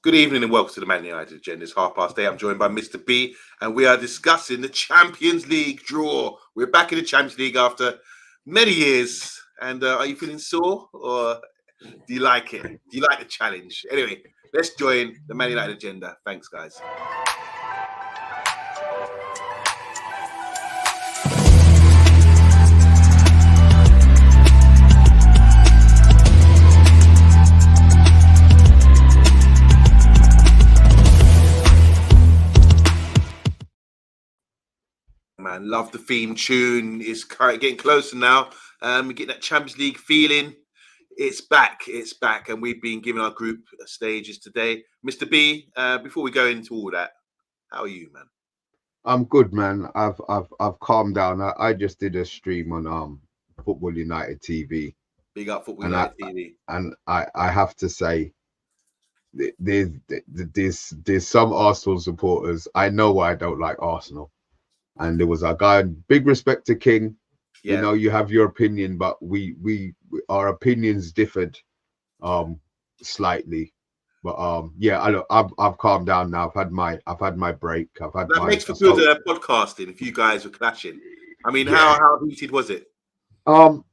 Good evening and welcome to the Man United Agenda. It's 8:30. I'm joined by Mr. B, and we are discussing the Champions League draw. We're back in the Champions League after many years. And are you feeling sore, or do you like it? Do you like the challenge? Anyway, let's join the Man United Agenda. Thanks, guys. Man, love the theme tune. It's getting closer now. We're getting that Champions League feeling. It's back, and we've been giving our group stages today. Mr. B, before we go into all that, how are you, man? I'm good, man. I've calmed down. I just did a stream on Football United TV. Big up Football United TV. And I have to say, there's some Arsenal supporters. I know why I don't like Arsenal. And there was a guy, big respect to King. Yeah. You know, you have your opinion, but our opinions differed slightly. But yeah, I've calmed down now. I've had my break. That makes for good podcasting if you guys were clashing. I mean, yeah. How heated was it? I'm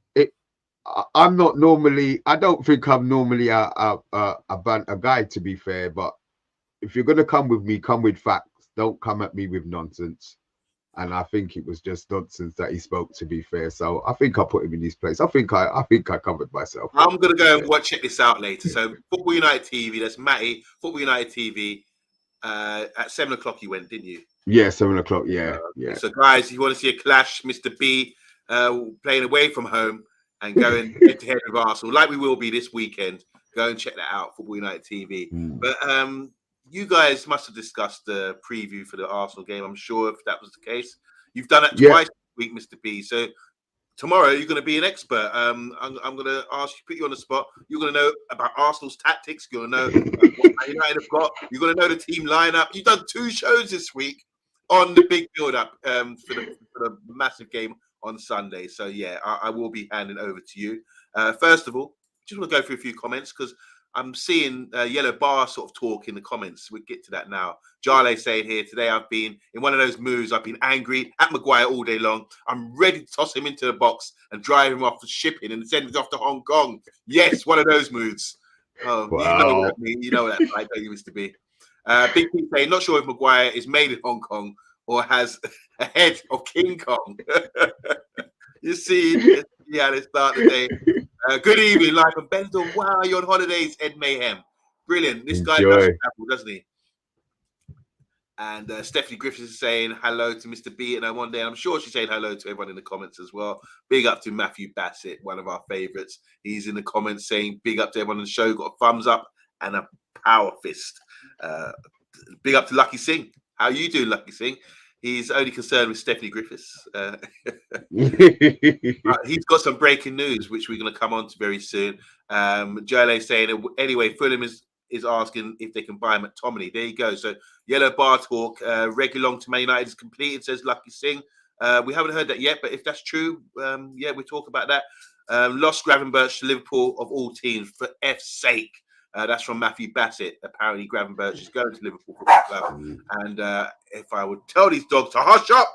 not normally. I don't think I'm normally a guy, to be fair. But if you're gonna come with me, come with facts. Don't come at me with nonsense. And I think it was just nonsense that he spoke, to be fair. So I think I put him in his place. I think I covered myself. I'm gonna go and check this out later. So Football United TV, that's Matty, Football United TV. At 7:00 you went, didn't you? Yeah, 7:00. Yeah, yeah. So guys, if you want to see a clash, Mr. B playing away from home and going head to head with Arsenal, like we will be this weekend, go and check that out, Football United TV. But you guys must have discussed the preview for the Arsenal game. I'm sure if that was the case. You've done it twice this week, Mr. B. So tomorrow you're going to be an expert. I'm going to put you on the spot. You're going to know about Arsenal's tactics. You're going to know what United have got. You're going to know the team lineup. You've done 2 shows this week on the big build-up for the massive game on Sunday. So yeah, I will be handing over to you. First of all, just want to go through a few comments because I'm seeing Yellow Bar sort of talk in the comments. We'll get to that now. Jale saying here, today I've been in one of those moves. I've been angry at Maguire all day long. I'm ready to toss him into the box and drive him off for shipping and send him off to Hong Kong. Yes, one of those moods. Oh, wow. You know what I mean. You know what that's like, don't you, Mr. B? Big P saying, not sure if Maguire is made in Hong Kong or has a head of King Kong. You see, yeah, let's start the day. Good evening, live from Benton. Wow, you're on holidays, Ed Mayhem. Brilliant. This guy does travel, doesn't he? And Stephanie Griffiths is saying hello to Mr. B and one day. I'm sure she's saying hello to everyone in the comments as well. Big up to Matthew Bassett, one of our favourites. He's in the comments saying big up to everyone on the show. Got a thumbs up and a power fist. Big up to Lucky Singh. How are you doing, Lucky Singh? He's only concerned with Stephanie Griffiths. He's got some breaking news, which we're going to come on to very soon. Jale saying, anyway, Fulham is asking if they can buy him at Tomini. There you go. So Yellow Bar talk, Reguillion to Man United is completed, says Lucky Singh. We haven't heard that yet, but if that's true, yeah, we'll talk about that. Lost Gravenberch to Liverpool of all teams, for F's sake. That's from Matthew Bassett. Apparently, Gravenberch is going to Liverpool Football Club. And if I would tell these dogs to hush up.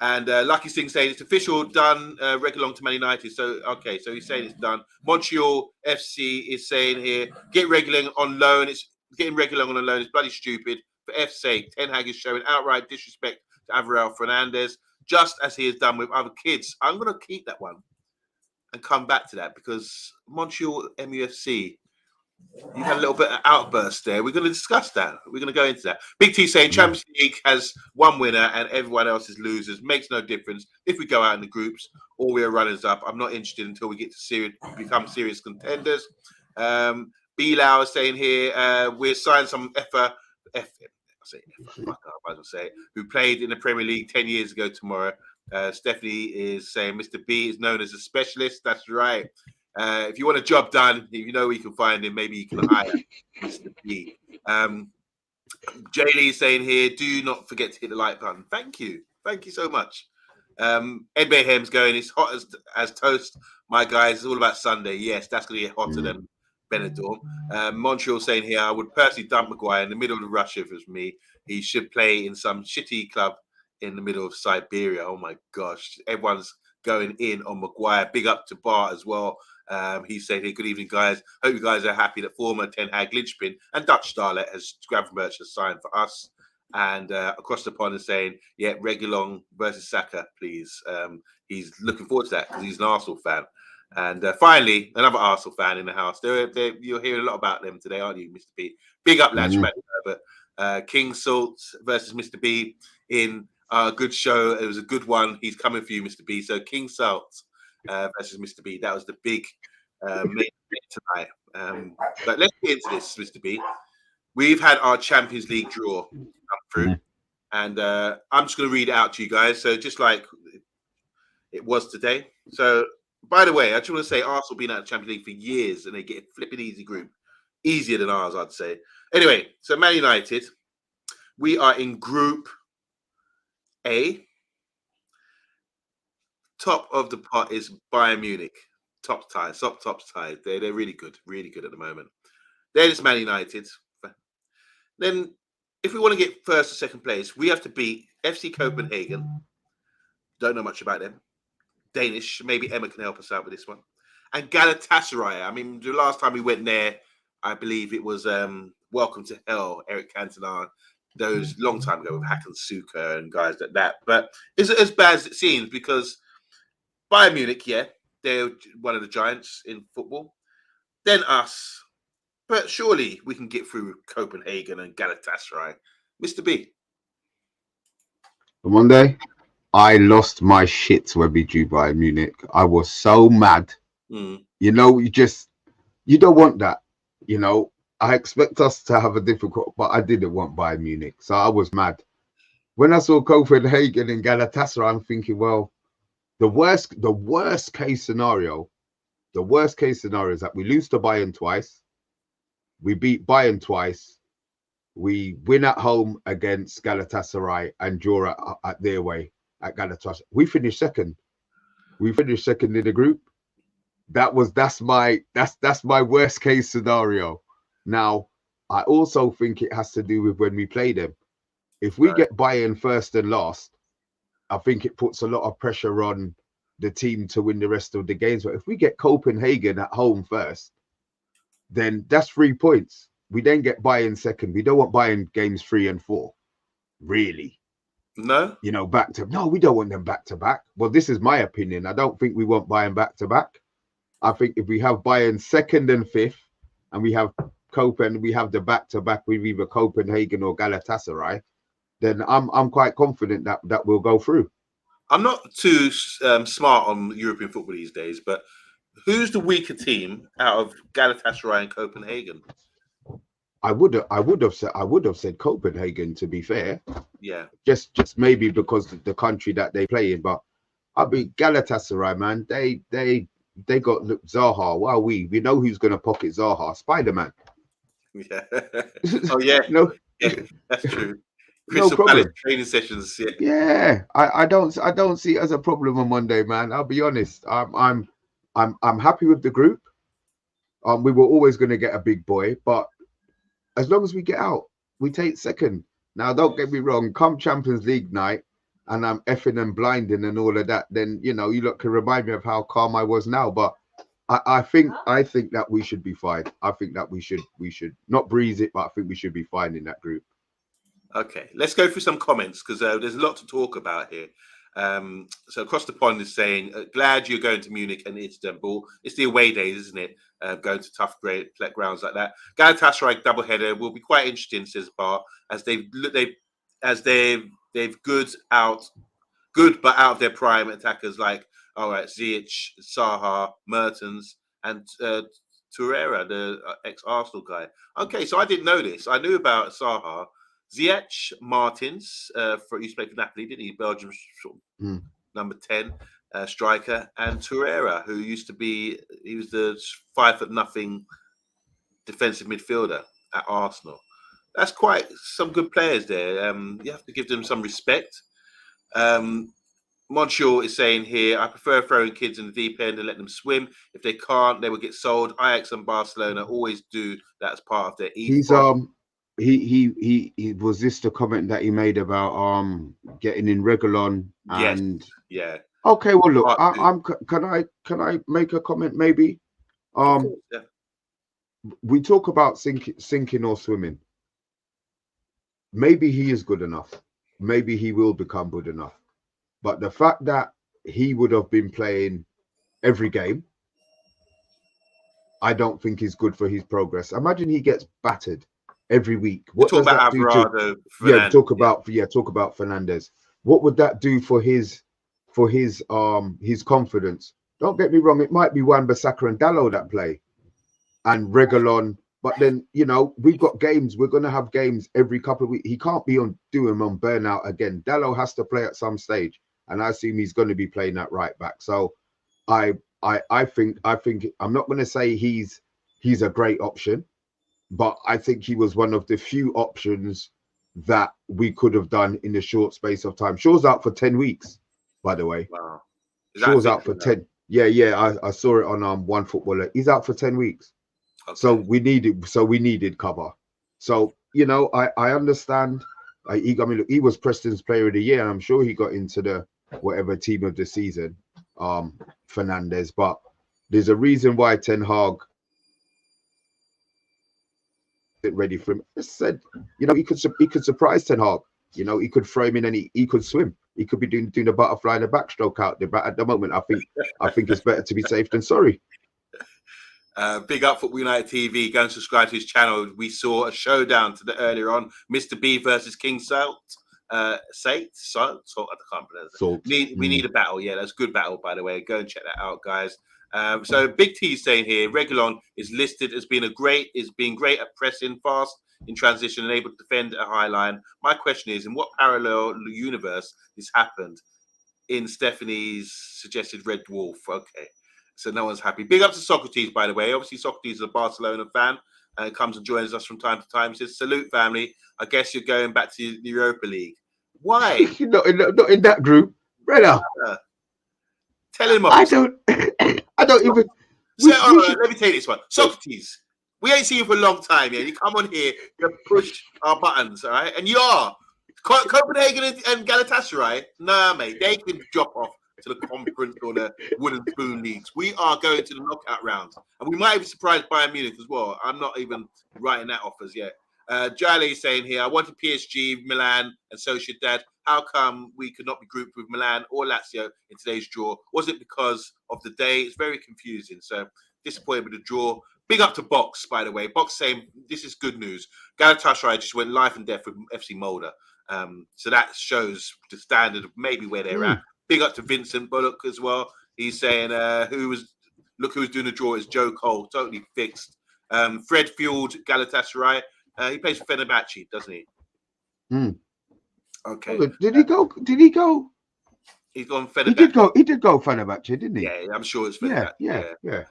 And Lucky Singh saying it's official, done. Reguillion to Man United. So, okay, so he's saying it's done. Montreal FC is saying here, get Reguillion on loan. It's getting Reguillion on loan. It's bloody stupid. For F's sake, Ten Hag is showing outright disrespect to Averell Fernandez, just as he has done with other kids. I'm going to keep that one and come back to that because Montreal MUFC, you had a little bit of outburst there. We're going to discuss that. We're going to go into that. Big T saying Champions League has one winner and everyone else is losers. Makes no difference if we go out in the groups or we're runners up. I'm not interested until we get to become serious contenders. Bilal is saying here we're signing some who played in the Premier League 10 years ago tomorrow. Stephanie is saying Mr. B is known as a specialist. That's right. If you want a job done, if you know where you can find him, maybe you can hire Mr. B. Jay Lee is saying here, do not forget to hit the like button. Thank you. Thank you so much. Ed Mayhem's going, it's hot as toast. My guys, it's all about Sunday. Yes, that's going to get hotter than Benidorm. Montreal saying here, I would personally dump Maguire in the middle of Russia if it was me. He should play in some shitty club in the middle of Siberia. Oh my gosh, everyone's going in on Maguire. Big up to Bart as well. He said, hey, good evening, guys. Hope you guys are happy that former Ten Hag linchpin and Dutch starlet has Gravenberch has signed for us. And across the pond is saying, yeah, Reguilon versus Saka, please. He's looking forward to that because he's an Arsenal fan. And finally, another Arsenal fan in the house. You're hearing a lot about them today, aren't you, Mr. B? Big up, lads, but King Salt versus Mr. B in a good show. It was a good one. He's coming for you, Mr. B. So King Salt versus Mr. B. That was the big main event tonight. But let's get into this, Mr. B. We've had our Champions League draw come through, and I'm just going to read it out to you guys. So just like it was today. So, by the way, I just want to say Arsenal been out of the Champions League for years, and they get a flipping easy group, easier than ours, I'd say. Anyway, so Man United, we are in Group A. Top of the pot is Bayern Munich. Top tied. They're really good at the moment. Then it's Man United. Then, if we want to get first or second place, we have to beat FC Copenhagen. Don't know much about them. Danish. Maybe Emma can help us out with this one. And Galatasaray. I mean, the last time we went there, I believe it was Welcome to Hell, Eric Cantona. Those long time ago with Hakan Suka and guys like that. But is it as bad as it seems? Because Bayern Munich, yeah, they're one of the giants in football. Then us. But surely we can get through Copenhagen and Galatasaray. Mr. B. On Monday, I lost my shit when we drew Bayern Munich. I was so mad. You know, you don't want that. You know, I expect us to have a difficult, but I didn't want Bayern Munich. So I was mad. When I saw Copenhagen and Galatasaray, I'm thinking, well, the worst case scenario is that we lose to Bayern twice. We beat Bayern twice. We win at home against Galatasaray and draw at their way at Galatasaray. We finished second. We finished second in the group. That's my worst case scenario. Now, I also think it has to do with when we play them. If we get Bayern first and last, I think it puts a lot of pressure on the team to win the rest of the games. But if we get Copenhagen at home first, then that's 3 points. We then get Bayern second. We don't want Bayern games 3 and 4, really. No, you know, we don't want them back to back. Well, this is my opinion. I don't think we want Bayern back to back. I think if we have Bayern second and fifth, and we have we have the back to back with either Copenhagen or Galatasaray, then I'm quite confident that we'll go through. I'm not too smart on European football these days, but who's the weaker team out of Galatasaray and Copenhagen? I would have said Copenhagen, to be fair. Yeah. Just maybe because of the country that they play in, but I mean Galatasaray, man, they got Zaha. Wow, we know who's gonna pocket Zaha. Spider-Man. Yeah. Oh yeah. No. Yeah, that's true. No problem. Training sessions. Yeah. Yeah. I don't see it as a problem on Monday, man. I'll be honest. I'm happy with the group. We were always going to get a big boy, but as long as we get out, we take second. Now, don't get me wrong. Come Champions League night, and I'm effing and blinding and all of that, then you lot can remind me of how calm I was now. But I think that we should be fine. I think that we should not breeze it, but I think we should be fine in that group. Okay, let's go through some comments because there's a lot to talk about here. So across the pond is saying, glad you're going to Munich and Istanbul. It's the away days, isn't it? Going to tough grounds like that. Galatasaray doubleheader will be quite interesting, says Bart, as they've good but out of their prime attackers like Ziyech, Saha, Mertens, and Torreira, the ex-Arsenal guy. Okay, so I didn't know this. I knew about Saha. Ziyech, Martins, used to play for Napoli, didn't he? Belgium number 10 striker, and Torreira, who he was the 5'0" defensive midfielder at Arsenal. That's quite some good players there. You have to give them some respect. Montreal is saying here, I prefer throwing kids in the deep end and let them swim. If they can't, they will get sold. Ajax and Barcelona always do that as part of their He's ethos. he was this the comment that he made about getting in Reguillion Yes, and yeah. okay, well look, Part two. I'm can I make a comment maybe? Of course, yeah. We talk about sinking or swimming. Maybe he is good enough. Maybe he will become good enough. But the fact that he would have been playing every game, I don't think is good for his progress. Imagine he gets battered every week. What does that do to? Fernandez, Talk about Fernandez. What would that do for his confidence? Don't get me wrong. It might be Wan-Bissaka and Dalot that play, and Reguilon. But then we've got games. We're going to have games every couple of weeks. He can't be on burnout again. Dalot has to play at some stage, and I assume he's going to be playing that right back. So, I think I'm not going to say he's a great option, but I think he was one of the few options that we could have done in a short space of time. Shaw's out for 10 weeks, by the way. Wow. Shaw's out for 10. Yeah. I saw it on One Footballer. He's out for 10 weeks. Okay. So we needed cover. So I understand. Look, he was Preston's Player of the Year, and I'm sure he got into the whatever team of the season. Fernandez, but there's a reason why Ten Hag isn't ready for him. I said, he could surprise Ten Hag. He could throw him in and he could swim. He could be doing the butterfly and the backstroke out there. But at the moment, I think it's better to be safe than sorry. Big up Football United TV. Go and subscribe to his channel. We saw a showdown earlier on. Mr. B versus King Salt. Salt. I can't pronounce it. We need a battle. Yeah, that's a good battle, by the way. Go and check that out, guys. So Big T is saying here, Reguilon is listed as being great at pressing fast in transition and able to defend at a high line. My question is, in what parallel universe this happened? In Stephanie's suggested Red Dwarf. Okay. So no one's happy. Big up to Socrates, by the way. Obviously, Socrates is a Barcelona fan and comes and joins us from time to time. Says, salute, family. I guess you're going back to the Europa League. Why? not in that group, brother. Tell him off. I don't even. Let me take this one. Socrates, we ain't seen you for a long time. Yeah, you come on here, you push our buttons, all right? And you are Copenhagen and Galatasaray. Nah, mate, they can drop off to the conference or the wooden spoon leagues. We are going to the knockout rounds, and we might even surprise Bayern Munich as well. I'm not even writing that off as yet. Jale is saying here, I wanted PSG, Milan, and Sociedad. How come we could not be grouped with Milan or Lazio in today's draw? Was it because of the day? It's very confusing. So disappointed with the draw. Big up to Box, by the way. Box saying this is good news. Galatasaray just went life and death with FC Molde. So that shows the standard of maybe where they're at. Big up to Vincent Bullock as well. He's saying who's doing the draw is Joe Cole, totally fixed. Fred fueled Galatasaray. He plays for Fenerbahce, doesn't he? Okay. Did he go? He's gone Fenerbahce. He did go Fenerbahce, didn't he? Yeah, I'm sure it's Fenerbahce. Yeah.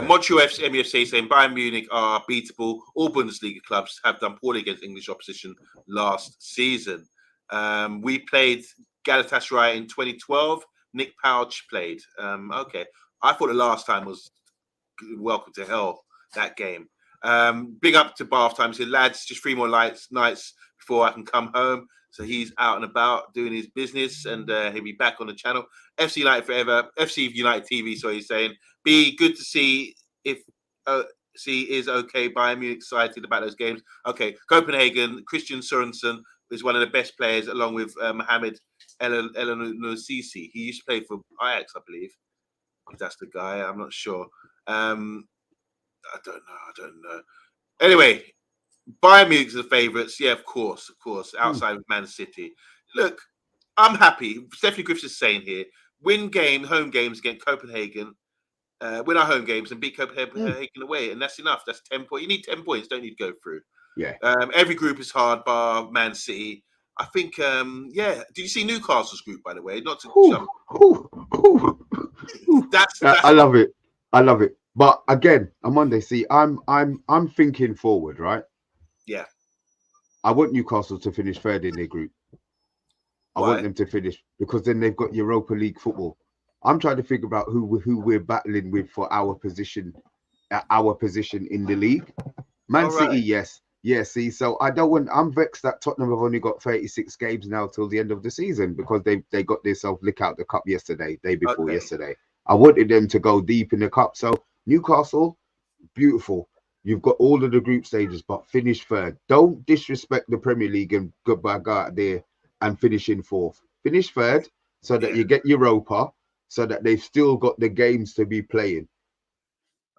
Montreal MEFC saying Bayern Munich are beatable. All Bundesliga clubs have done poorly against English opposition last season. We played Galatasaray in 2012. Nick Pouch played. Okay. I thought the last time was Welcome to Hell, that game. Big up to Bath Time. He said, lads, just 3 more nights before I can come home. So he's out and about doing his business, and he'll be back on the channel. FC United forever. FC United TV, so he's saying. Be good to see if is okay. Bayern Munich excited about those games. Okay, Copenhagen. Christian Sørensen is one of the best players, along with Mohamed El-Nosisi. He used to play for Ajax, I believe. If that's the guy, I'm not sure. I don't know. Anyway, Bayern Munich are the favourites. Yeah, of course. Outside of Man City. Look, I'm happy. Stephanie Griffiths is saying here, win home games against Copenhagen, win our home games and beat Copenhagen away, and that's enough. That's 10 points. You need 10 points. Don't need to go through. Yeah. Every group is hard, bar Man City. I think. Did you see Newcastle's group, by the way? Not to jump. I love it. But again, on Monday, see, I'm thinking forward, right? Yeah. I want Newcastle to finish third in their group. I want them to finish because then they've got Europa League football. I'm trying to figure out who we're battling with for our position in the league. Man City, yes. Yeah, see, so I'm vexed that Tottenham have only got 36 games now till the end of the season because they got themselves lick out the cup day before yesterday. I wanted them to go deep in the cup. So Newcastle, beautiful. You've got all of the group stages, but finish third. Don't disrespect the Premier League and go out there and finish in fourth. Finish third so that you get Europa, so that they've still got the games to be playing.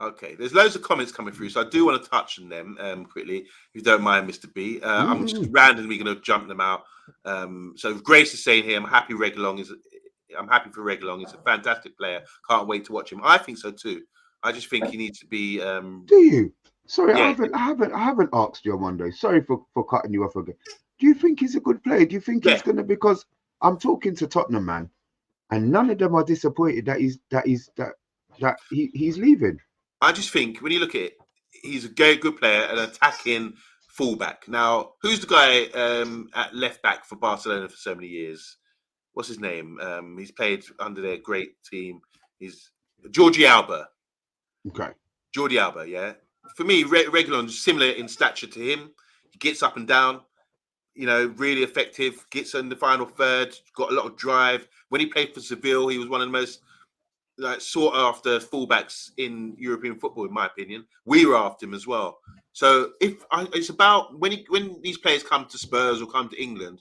Okay, there's loads of comments coming through, so I do want to touch on them quickly, if you don't mind, Mr. B. I'm just randomly going to jump them out. So Grace is saying here, I'm happy for Reguilon. He's a fantastic player. Can't wait to watch him. I think so too. I just think he needs to be. Do you? Sorry, I haven't asked you on Monday. Sorry for cutting you off again. Do you think he's a good player? Do you think he's going to? Because I'm talking to Tottenham, man, and none of them are disappointed that he's leaving. I just think when you look at it, he's a very good player, an attacking fullback. Now, who's the guy at left back for Barcelona for so many years? What's his name? He's played under their great team. He's Jordi Alba. Okay. Jordi Alba, yeah. For me, Reguilon's similar in stature to him. He gets up and down, really effective, gets in the final third, got a lot of drive. When he played for Seville, he was one of the most sought after fullbacks in European football, in my opinion. We were after him as well. So it's about when these players come to Spurs or come to England,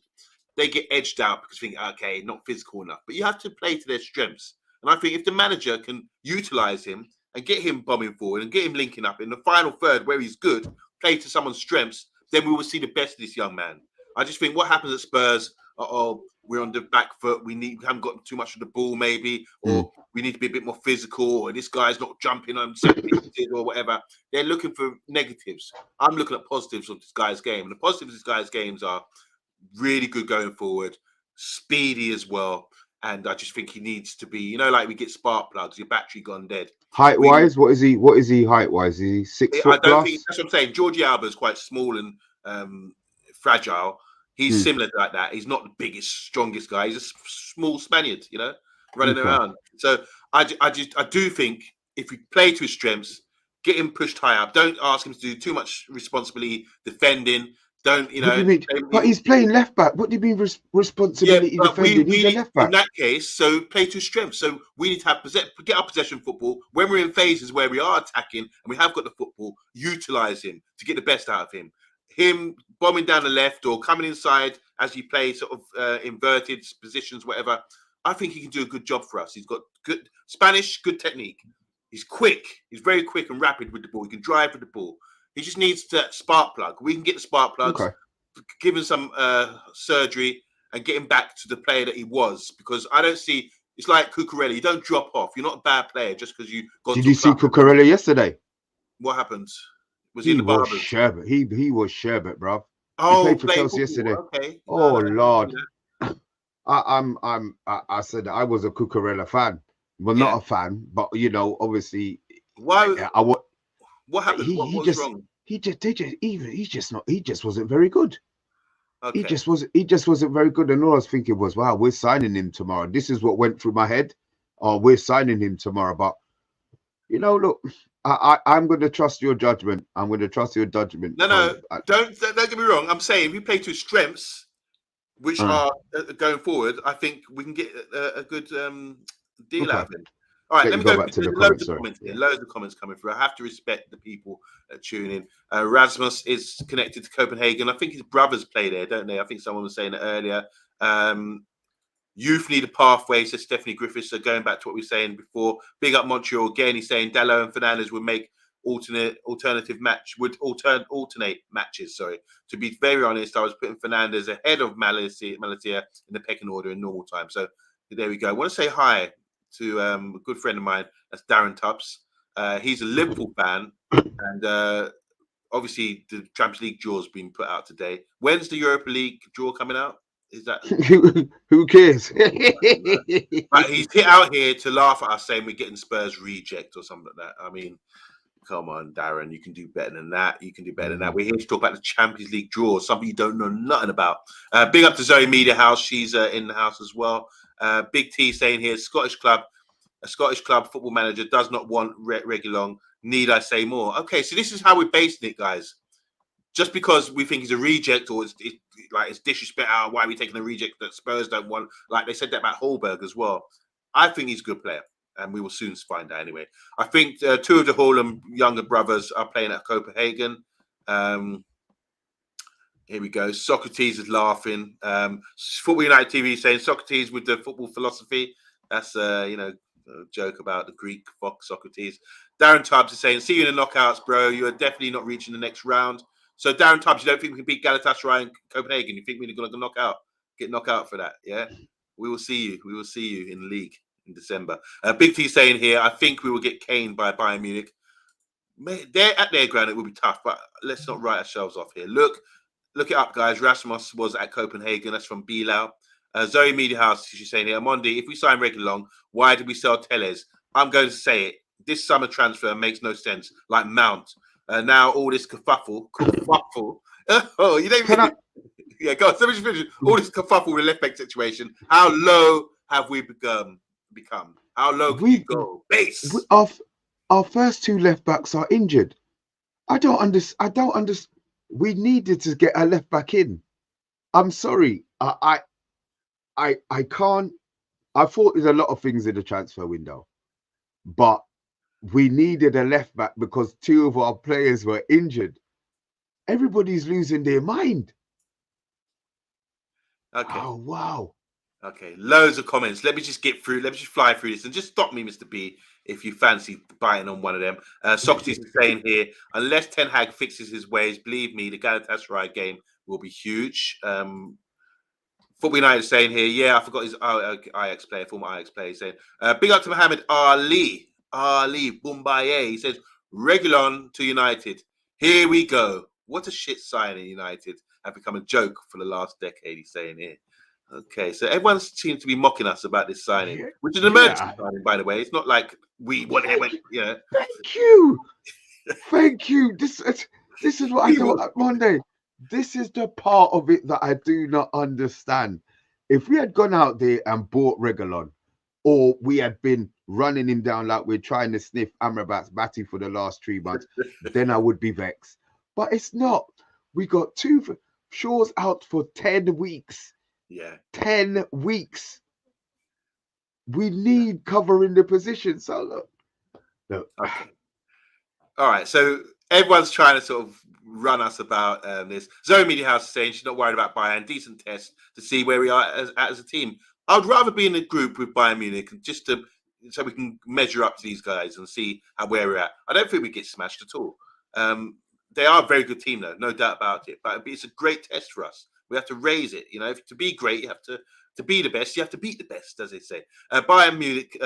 they get edged out because think, okay, not physical enough. But you have to play to their strengths. And I think if the manager can utilize him and get him bombing forward and get him linking up in the final third where he's good, play to someone's strengths, then we will see the best of this young man. I just think what happens at Spurs, we're on the back foot. We haven't got too much of the ball, maybe, or we need to be a bit more physical, or this guy's not jumping on set pieces or whatever. They're looking for negatives. I'm looking at positives of this guy's game. And the positives of this guy's games are really good going forward, speedy as well. And I just think he needs to be, like we get spark plugs, your battery gone dead. Height wise, what is he height wise? Is he 6 foot? I don't think that's what I'm saying. Jordi Alba is quite small and fragile. He's similar like that. He's not the biggest, strongest guy. He's a small Spaniard, running around. So I do think if we play to his strengths, get him pushed high up. Don't ask him to do too much responsibility defending. Don't, What do you mean? But he's playing left back. What do you mean responsibility defending? He's a left back. In that case, so play to his strengths. So we need to have get our possession football. When we're in phases where we are attacking and we have got the football, utilize him to get the best out of him. Him bombing down the left or coming inside as he plays sort of inverted positions, whatever. I think he can do a good job for us. He's got good Spanish, good technique. He's quick. He's very quick and rapid with the ball. He can drive with the ball. He just needs to spark plug. We can get the spark plugs, give him some surgery, and get him back to the player that he was. Because I don't see. It's like Cucurella. You don't drop off. You're not a bad player just because you got. Did you see Cucurella yesterday? What happened? Was he in the barbers? Sherbet. He was sherbet, bro. Oh, he played for Chelsea yesterday. Okay. Oh Lord. I said I was a Cucurella fan. Well, not a fan, but obviously. Why? What happened? What was wrong? He just wasn't very good. Okay. He just wasn't very good. And all I was thinking was, wow, we're signing him tomorrow. This is what went through my head. Oh, we're signing him tomorrow. But look. I'm going to trust your judgment. I'm going to trust your judgment. No, don't get me wrong. I'm saying if we play to his strengths, which are going forward, I think we can get a good deal out of him. All right, let me go back to the comments. Loads of comments coming through. I have to respect the people tuning in. Rasmus is connected to Copenhagen. I think his brothers play there, don't they? I think someone was saying it earlier. Youth need a pathway, says Stephanie Griffiths. So going back to what we were saying before, big up Montreal again. He's saying Dalot and Fernandes would make alternate matches. Sorry, to be very honest, I was putting Fernandes ahead of Malacia in the pecking order in normal time. So there we go. I want to say hi to a good friend of mine. That's Darren Tubbs. He's a Liverpool fan, and obviously the Champions League draw's been put out today. When's the Europa League draw coming out? Is that who cares? But he's hit out here to laugh at us saying we're getting Spurs reject or something like that. I mean, Come on, Darren, you can do better than that. You can do better than that. We're here to talk about the Champions League draw, something you don't know nothing about. Big up to Zoe Media House. She's in the house as well. Big T saying here, a Scottish club football manager does not want Reguillion. Need I say more? Okay, so this is how we're basing it, guys. Just because we think he's a reject or it's disrespect out, why are we taking a reject that Spurs don't want? Like they said that about Holberg as well. I think he's a good player, and we will soon find out anyway. I think two of the Holland younger brothers are playing at Copenhagen. Here we go. Socrates is laughing. Football United TV saying Socrates with the football philosophy. That's a joke about the Greek fox Socrates. Darren Tubbs is saying, see you in the knockouts, bro. You are definitely not reaching the next round. So Darren Tubbs, you don't think we can beat Galatasaray and Copenhagen? You think we're going to get knocked out for that? Yeah, we will see you. We will see you in the league in December. Big T saying here, I think we will get caned by Bayern Munich. They're at their ground. It will be tough, but let's not write ourselves off here. Look it up, guys. Rasmus was at Copenhagen. That's from Bilal. Zoe Media House, she's saying here, Mondi, if we sign Reguillion, why did we sell Teles? I'm going to say it. This summer transfer makes no sense. Like Mount. Now all this kerfuffle. Oh, you don't even... Yeah, go on. So all this kerfuffle with the left back situation. How low have we become? How low can we go? Base. Our first two left backs are injured. I don't understand. We needed to get a left back in. I'm sorry. I can't. I thought there's a lot of things in the transfer window, but we needed a left back because two of our players were injured. Everybody's losing their mind. Okay. Oh, wow. Okay. Loads of comments. Let me just fly through this and just stop me, Mr. B, if you fancy biting on one of them. Socrates is saying here, unless Ten Hag fixes his ways, believe me, the Galatasaray game will be huge. Football United is saying here, yeah, I forgot his Ajax player, former Ajax player. He's saying, big up to Mohammed Ali Boumbaye. He says, Reguillion to United. Here we go. What a shit signing. United have become a joke for the last decade, he's saying here. Okay, so everyone seems to be mocking us about this signing, which is an emergency signing, by the way. It's not like we want him. Yeah. Thank you. This is what I thought Monday. This is the part of it that I do not understand. If we had gone out there and bought Reguillion, or we had been running him down like we're trying to sniff Amrabat's batty for the last 3 months, then I would be vexed. But it's not. We got Shaw's out for 10 weeks. Yeah. 10 weeks. We need cover in the position. So look. Okay. All right. So everyone's trying to sort of run us about this. Zoe Media House is saying she's not worried about Bayern. Decent test to see where we are as a team. I would rather be in a group with Bayern Munich just so we can measure up to these guys and see where we're at. I don't think we get smashed at all. They are a very good team, though, no doubt about it. But it's a great test for us. We have to raise it. You know, to be great, you have to be the best. You have to beat the best, as they say. Bayern Munich,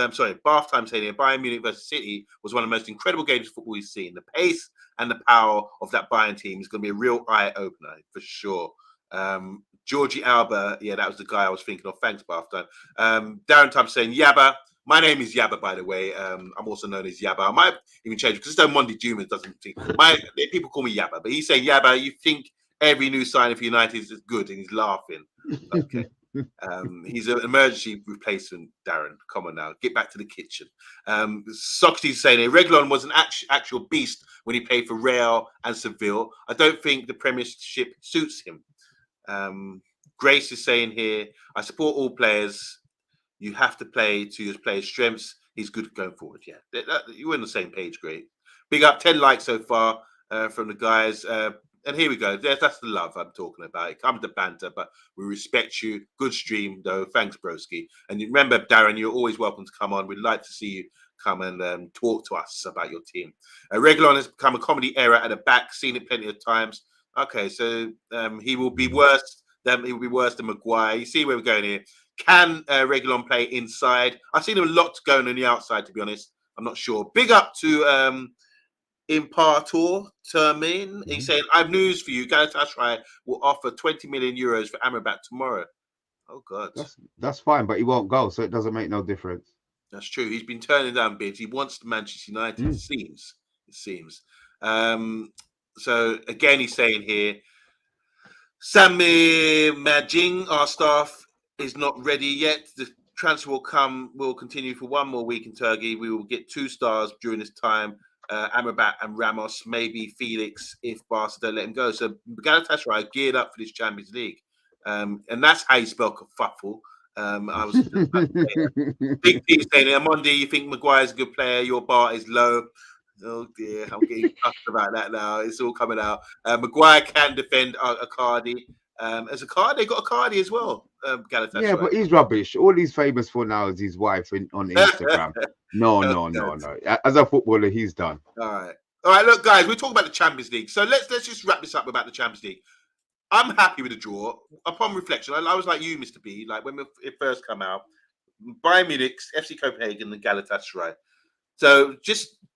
Bath Time saying here, Bayern Munich versus City was one of the most incredible games of football we've seen. The pace and the power of that Bayern team is going to be a real eye opener for sure. Georgie Alba, yeah, that was the guy I was thinking of. Thanks, Bath Time. Darren Tubbs saying Yabba. My name is Yabba, by the way. I'm also known as Yabba. I might even change it because it's Mondi Juma doesn't think. People call me Yabba, but he's saying Yabba. You think every new signing for United is good, and he's laughing. Okay. He's an emergency replacement, Darren. Come on now, get back to the kitchen. Socrates saying here, Reguillion was an actual beast when he played for Real and Seville. I don't think the Premiership suits him. Grace is saying here, I support all players. You have to play to your players' strengths. He's good going forward. Yeah, you're on the same page. Great. Big up, 10 likes so far from the guys. And here we go. That's the love I'm talking about. It comes to banter, but we respect you. Good stream, though. Thanks, broski. And remember, Darren, you're always welcome to come on. We'd like to see you come and talk to us about your team. Reguillion has become a comedy error at the back. Seen it plenty of times. Okay, so he will be worse. He will be worse than Maguire. You see where we're going here. Can Reguillion play inside? I've seen him a lot going on the outside, to be honest. I'm not sure. Big up to Impartor Termin. He's saying, I have news for you. Galatasaray will offer 20 million euros for Amrabat tomorrow. Oh, God. That's fine, but he won't go, so it doesn't make no difference. That's true. He's been turning down bids. He wants Manchester United, it seems. it seems. So again, he's saying here, Sammy Majing, our staff is not ready yet. The transfer will continue for one more week in Turkey. We will get 2 stars during this time. Amrabat and Ramos, maybe Felix if Barca don't let him go. So Galatasaray are geared up for this Champions League. And that's how you spell kerfuffle. I was Big T saying, Amondi, you think Maguire's a good player? Your bar is low. Oh dear, I'm getting fussed about that now. It's all coming out. Maguire can defend Icardi. As Icardi, they got Icardi as well. Galatasaray. Yeah, but he's rubbish. All he's famous for now is his wife on Instagram. No. As a footballer, he's done. All right. Look, guys, we're talking about the Champions League. So let's just wrap this up about the Champions League. I'm happy with the draw. Upon reflection, I was like you, Mr. B. Like when it first came out, Bayern Munich, FC Copenhagen, and Galatasaray. So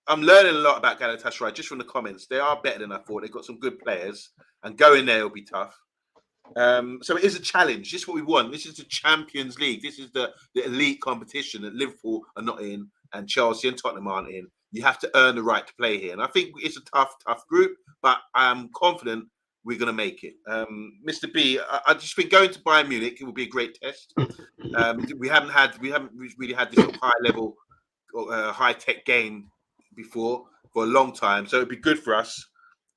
I'm learning a lot about Galatasaray just from the comments. They are better than I thought. They've got some good players, and going there will be tough. So it is a challenge. This is what we want. This is the Champions League. This is the elite competition that Liverpool are not in, and Chelsea and Tottenham aren't in. You have to earn the right to play here. And I think it's a tough group, but I'm confident we're going to make it. Mr. B, I just think going to Bayern Munich, it will be a great test. We haven't really had this sort of high level, high tech game before for a long time. So it'd be good for us.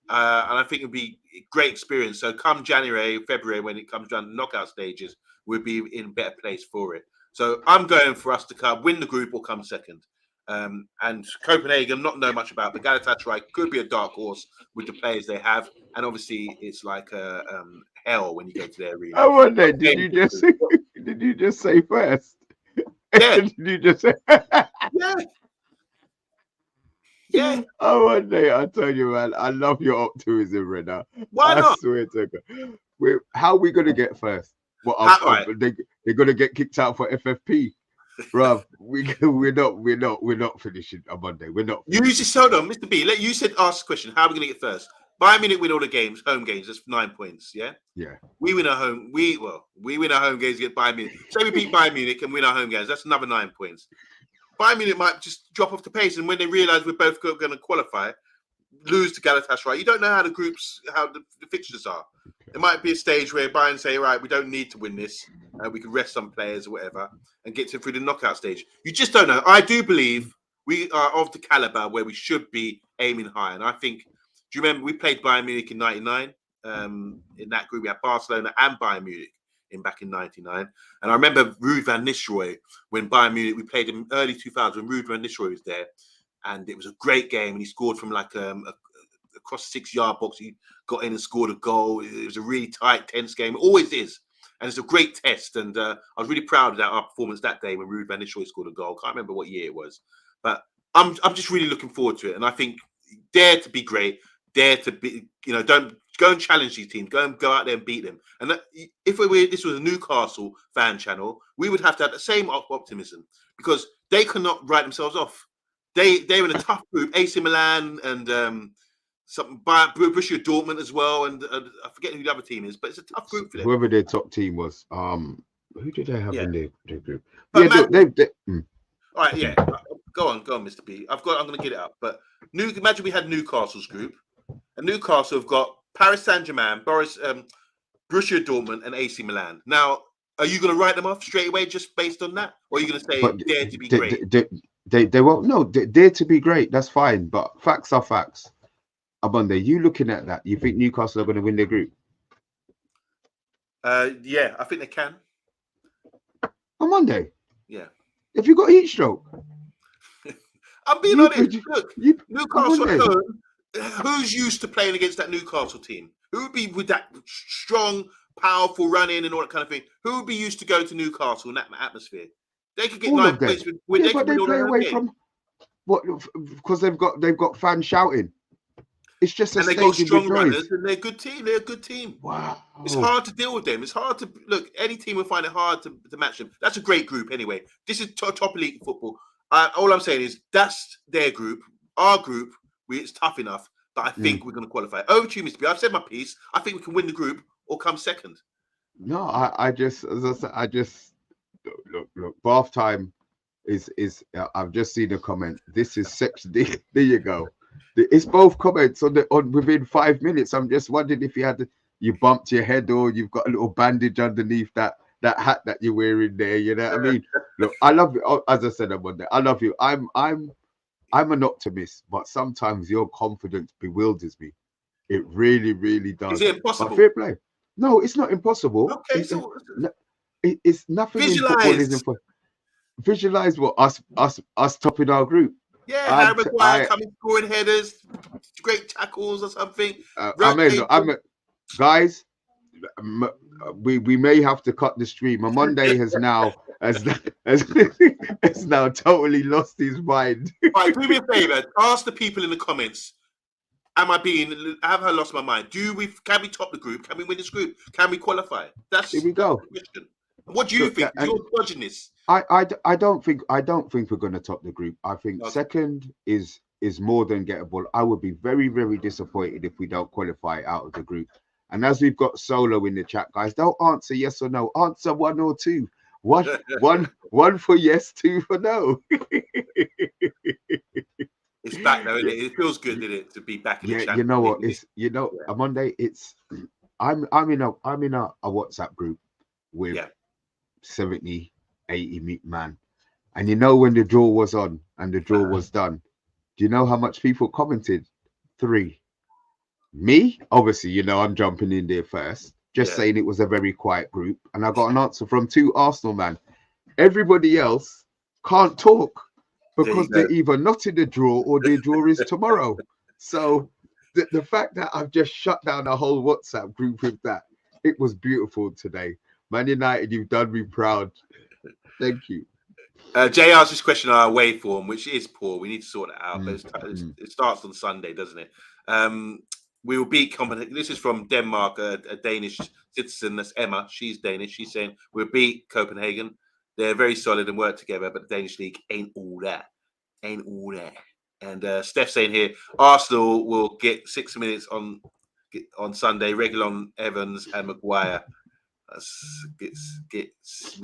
And I think it'd be a great experience. So come January, February, when it comes down to knockout stages, we'll be in a better place for it. So I'm going for us to win the group or come second. And Copenhagen, not know much about, but Galatasaray could be a dark horse with the players they have. And obviously, it's like hell when you go to their arena. I wonder, did you just say first? Yeah. Did you just say? Yeah. Oh, one day I tell you, man, I love your optimism, Renner. Why not? I swear to God. How are we gonna get first? They're gonna get kicked out for FFP, bruv. We're not finishing on Monday. We're not. You just hold on, Mr. B. You said ask the question. How are we gonna get first? Bayern Munich win all the games, home games. That's 9 points. Yeah. Yeah. We win our home. We win our home games against Bayern Munich. Say we beat Bayern Munich and win our home games. That's another 9 points. Bayern Munich might just drop off the pace, and when they realise we're both going to qualify, lose to Galatasaray. You don't know how the fixtures are. There might be a stage where Bayern say, right, we don't need to win this. We can rest some players or whatever and get through the knockout stage. You just don't know. I do believe we are of the caliber where we should be aiming high. And I think, do you remember we played Bayern Munich in 99? In that group, we had Barcelona and Bayern Munich back in 99. And I remember Ruud van Nistelrooy, when Bayern Munich, we played in early 2000 when Ruud van Nistelrooy was there. And it was a great game. And he scored from like across 6-yard box. He got in and scored a goal. It was a really tight, tense game. It always is. And it's a great test. And I was really proud of our performance that day when Ruud van Nistelrooy scored a goal. Can't remember what year it was. But I'm just really looking forward to it. And I think dare to be great. Dare to be, don't go and challenge these teams. Go out there and beat them. And if this was a Newcastle fan channel, we would have to have the same optimism because they cannot write themselves off. They're in a tough group. AC Milan and some Borussia Dortmund as well, and I forget who the other team is, but it's a tough group for them. Whoever their top team was, who did they have in their group? But all right, yeah. Go on, Mr. B. I'm going to get it up. But imagine we had Newcastle's group. And Newcastle have got Paris Saint-Germain, Borussia Dortmund, and AC Milan. Now, are you going to write them off straight away just based on that? Or are you going to say, dare to be great? They won't. No, dare to be great. That's fine. But facts are facts. Abonde, you looking at that? You think Newcastle are going to win their group? Yeah, I think they can. On Monday? Yeah. Have you got heat stroke? I'm being honest. Look, Newcastle at home. Who's used to playing against that Newcastle team? Who would be with that strong, powerful run-in and all that kind of thing? Who would be used to go to Newcastle in that atmosphere? They could get 9 points when they play away from what? Because they've got fans shouting. It's just and they got strong runners and they're a good team. They're a good team. Wow, it's hard to deal with them. It's hard to look. Any team will find it hard to match them. That's a great group anyway. This is top elite football. All I'm saying is that's their group. Our group. It's tough enough, but I think we're going to qualify. Over to you, Mr. B. I've said my piece. I think we can win the group or come second. No, I just, as I said, I just look. Bath time is. I've just seen a comment. This is sex. There you go. It's both comments on within 5 minutes. I'm just wondering if you bumped your head or you've got a little bandage underneath that hat that you're wearing there. You know what I mean? Look, I love you. Oh, as I said on Monday, I love you. I'm an optimist, but sometimes your confidence bewilders me. It really, really does. Is it impossible? But fair play. No, it's not impossible. Okay, so It's nothing in football is impossible. Visualize what us topping our group. Yeah, Harry Maguire coming scoring headers, great tackles or something. Guys, we may have to cut the stream. Monday has now totally lost his mind. Right, do me a favor. Ask the people in the comments. Have I lost my mind? Can we top the group? Can we win this group? Can we qualify? Here we go. What do you think? You're judging this. I don't think we're going to top the group. I think second is more than gettable. I would be very, very disappointed if we don't qualify out of the group. And as we've got Solo in the chat, guys, don't answer yes or no. Answer one or two. One for yes, two for no. It's back though, isn't it? It feels good, isn't it, to be back in the chat. You know what? On Monday, I'm in a WhatsApp group with 70, 80 man. And you know when the draw was on and the draw was done, do you know how much people commented? 3. Me, obviously, I'm jumping in there first, just saying it was a very quiet group. And I got an answer from 2 Arsenal man. Everybody else can't talk because they're either not in the draw or their draw is tomorrow. So the fact that I've just shut down a whole WhatsApp group with that, it was beautiful today. Man United, you've done me proud. Thank you. Jay asked this question on our away form, which is poor. We need to sort it out. But it starts on Sunday, doesn't it? We will beat Copenhagen. This is from Denmark, a Danish citizen. That's Emma. She's Danish. She's saying we'll beat Copenhagen. They're very solid and work together, but the Danish league ain't all that. And Steph's saying here, Arsenal will get 6 minutes on Sunday. Reguillion, Evans, and Maguire. Gets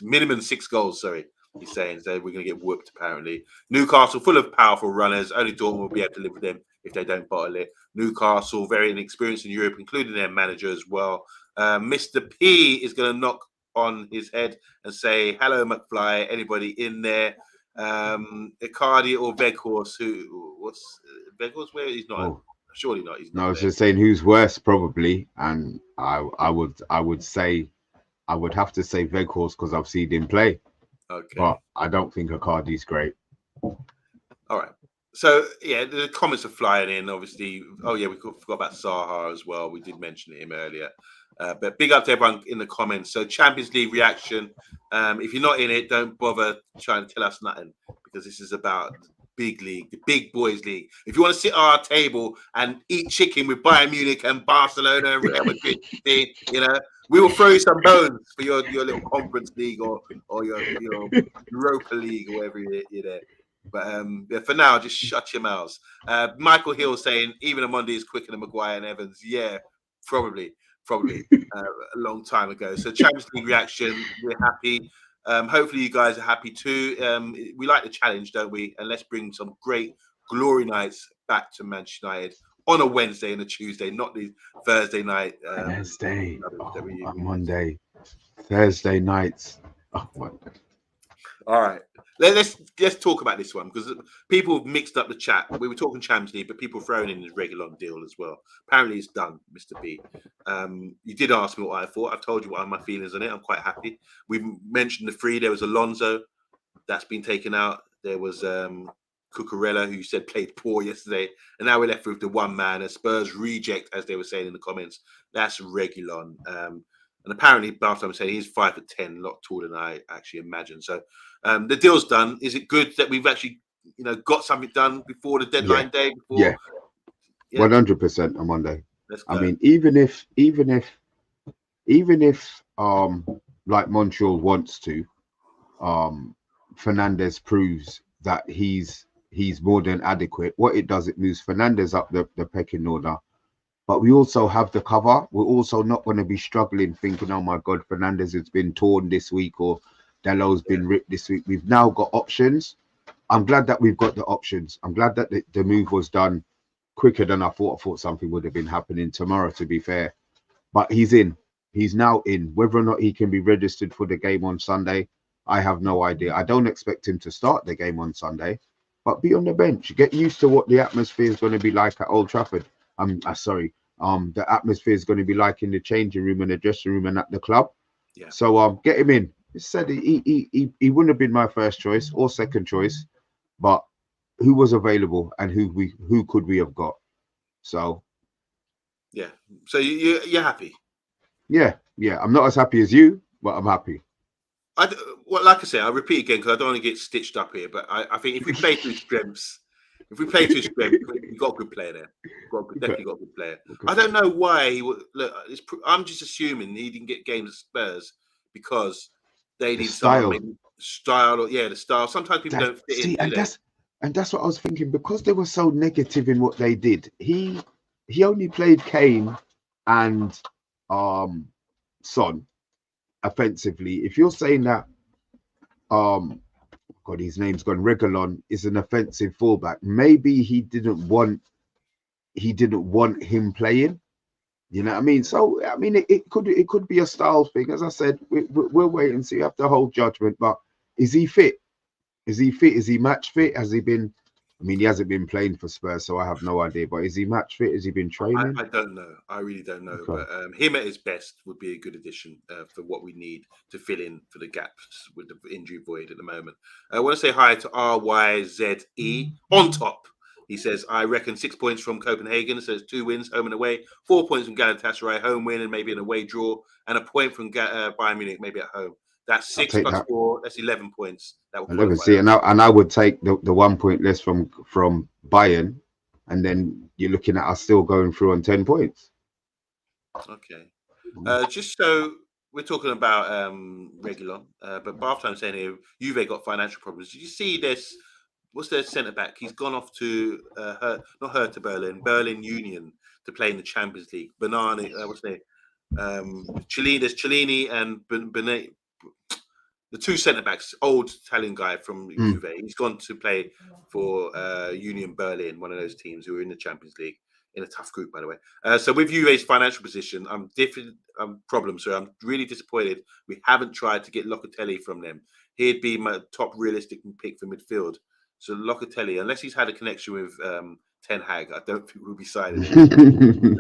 minimum 6 goals. Sorry, he's saying. So we're going to get whooped. Apparently, Newcastle full of powerful runners. Only Dortmund will be able to live with them if they don't bottle it. Newcastle very inexperienced in Europe, including their manager as well. Mr. P is going to knock on his head and say, "Hello, McFly. Anybody in there? Icardi or Weghorst? What's Weghorst? Where he's not? Oh. Surely not. He's not. No, I was just saying who's worse, probably, and I would have to say Weghorst because I've seen him play. Okay, but I don't think Icardi's great. All right. So yeah, the comments are flying in. Obviously, we forgot about Zaha as well. We did mention him earlier. But big up to everyone in the comments. So Champions League reaction. If you're not in it, don't bother trying to tell us nothing because this is about big league, the big boys league. If you want to sit at our table and eat chicken with Bayern Munich and Barcelona and Real Madrid, we will throw you some bones for your little conference league or your Europa League or whatever you're there. But for now, just shut your mouths. Michael Hill saying even OMONDI is quicker than Maguire and Evans. Yeah, probably a long time ago. So Champions League reaction, we're happy. Hopefully you guys are happy too. We like the challenge, don't we? And let's bring some great glory nights back to Manchester United on a Wednesday and a Tuesday, not the Thursday night. Thursday, Monday, Thursday nights. Oh, all right. Let's talk about this one because people have mixed up the chat. We were talking Champions League, but people throwing in the Reguillion deal as well. Apparently, it's done, Mr. B. You did ask me what I thought. I've told you what are my feelings on it. I'm quite happy. We mentioned the 3. There was Alonso that's been taken out. There was Cucurella, who you said played poor yesterday, and now we're left with the one man, a Spurs reject, as they were saying in the comments. That's Reguillion. And apparently, after I'm saying he's 5'10", a lot taller than I actually imagined. So the deal's done. Is it good that we've actually, got something done before the deadline day? Before? 100% on Monday. I mean, even if like Montreal wants to, Fernandez proves that he's more than adequate. What it does, it moves Fernandez up the pecking order. But we also have the cover. We're also not going to be struggling thinking, oh my God, Fernandez has been torn this week or Dalot's been ripped this week. We've now got options. I'm glad that we've got the options. I'm glad that the move was done quicker than I thought. I thought something would have been happening tomorrow, to be fair. But he's in. He's now in. Whether or not he can be registered for the game on Sunday, I have no idea. I don't expect him to start the game on Sunday, but be on the bench. Get used to what the atmosphere is going to be like at Old Trafford. The atmosphere is going to be like in the changing room and the dressing room and at the club. Yeah. So get him in. He said he wouldn't have been my first choice or second choice, but who was available and who could we have got? So yeah. So you're happy? Yeah. I'm not as happy as you, but I'm happy. Well, like I say, I'll repeat again because I don't want to get stitched up here. But I think if we play to his strengths, we've got a good player there. Definitely got a good player. I don't know why he would. Look, I'm just assuming he didn't get games at Spurs because they need someone style or the style. Sometimes people don't fit in. And that's what I was thinking, because they were so negative in what they did. He only played Kane and Son offensively. If you're saying that God, his name's gone, Reguillion is an offensive fullback, maybe he didn't want him playing. You know what I mean? So I mean, it could be a style thing. As I said, we'll wait and see. We have to hold judgment. But is he fit? Is he fit? Is he match fit? Has he been? I mean, he hasn't been playing for Spurs, so I have no idea. But is he match fit? Has he been training? I don't know. I really don't know. Okay. But him at his best would be a good addition for what we need to fill in for the gaps with the injury void at the moment. I want to say hi to RYZE on top. He says, I reckon 6 points from Copenhagen. So it's 2 wins, home and away. 4 points from Galatasaray, home win and maybe an away draw. And a point from Bayern Munich, maybe at home. That's 6 plus 4. That's 11 points. That will 11. See, and I would take the 1 point less from Bayern, and then you're looking at us still going through on 10 points. Okay. Just so we're talking about Reguillion, but halftime saying here, Juve got financial problems. Did you see this? What's their centre back? He's gone off to Berlin Union to play in the Champions League. What's their there's Cellini and Benet. The two centre backs, old Italian guy from Juve. He's gone to play for Union Berlin, one of those teams who are in the Champions League, in a tough group, by the way. So with Juve's financial position, I'm really disappointed we haven't tried to get Locatelli from them. He'd be my top realistic pick for midfield. So Locatelli, unless he's had a connection with Ten Hag, I don't think we'll be signing him.